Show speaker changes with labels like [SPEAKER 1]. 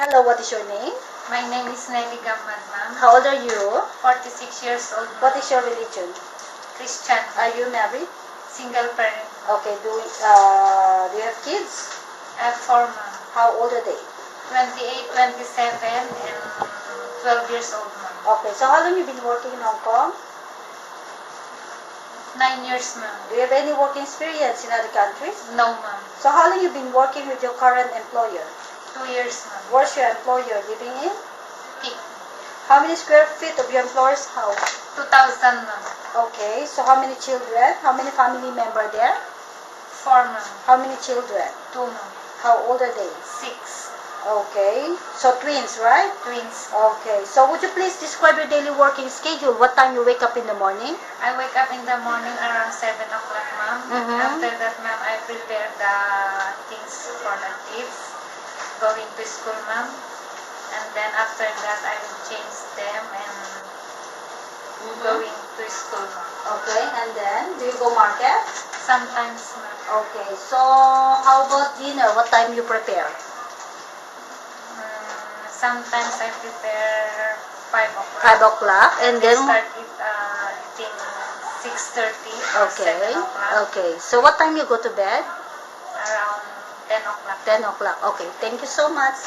[SPEAKER 1] Hello, what is your name?
[SPEAKER 2] My name is Nelly Gamad, ma'am.
[SPEAKER 1] How old are you?
[SPEAKER 2] 46 years old, ma'am.
[SPEAKER 1] What is your religion?
[SPEAKER 2] Christian.
[SPEAKER 1] Are you married?
[SPEAKER 2] Single parent.
[SPEAKER 1] Okay, do you have kids?
[SPEAKER 2] I have 4, ma'am.
[SPEAKER 1] How old are they?
[SPEAKER 2] 28, 27, and 12 years old, ma'am.
[SPEAKER 1] Okay, so how long you been working in Hong Kong?
[SPEAKER 2] 9 years, ma'am.
[SPEAKER 1] Do you have any work experience in other countries?
[SPEAKER 2] No, ma'am.
[SPEAKER 1] So how long you been working with your current employer?
[SPEAKER 2] 2 years, ma'am.
[SPEAKER 1] Where's your employer living in?
[SPEAKER 2] Peak.
[SPEAKER 1] How many square feet of your employer's house?
[SPEAKER 2] 2,000, ma'am.
[SPEAKER 1] Okay, so how many children? How many family member there?
[SPEAKER 2] 4, ma'am.
[SPEAKER 1] How many children?
[SPEAKER 2] 2, ma'am.
[SPEAKER 1] How old are they?
[SPEAKER 2] 6.
[SPEAKER 1] Okay, so twins, right?
[SPEAKER 2] Twins.
[SPEAKER 1] Okay, so would you please describe your daily working schedule? What time you wake up in the morning?
[SPEAKER 2] I wake up in the morning around 7 o'clock, ma'am.
[SPEAKER 1] Mhm.
[SPEAKER 2] After that, ma'am, I prepare the things for the kids going to school, ma'am. And then after that, I will change them and going to school, ma'am.
[SPEAKER 1] Okay, and then do you go market?
[SPEAKER 2] Sometimes, ma'am.
[SPEAKER 1] Okay, so how about dinner? What time you prepare?
[SPEAKER 2] Sometimes I prepare 5 o'clock.
[SPEAKER 1] 5 o'clock, and
[SPEAKER 2] We
[SPEAKER 1] then
[SPEAKER 2] start eating 6:30 or 7
[SPEAKER 1] okay,
[SPEAKER 2] o'clock.
[SPEAKER 1] okay. So what time you go to bed?
[SPEAKER 2] Around 10 o'clock.
[SPEAKER 1] 10 o'clock. Okay, thank you so much.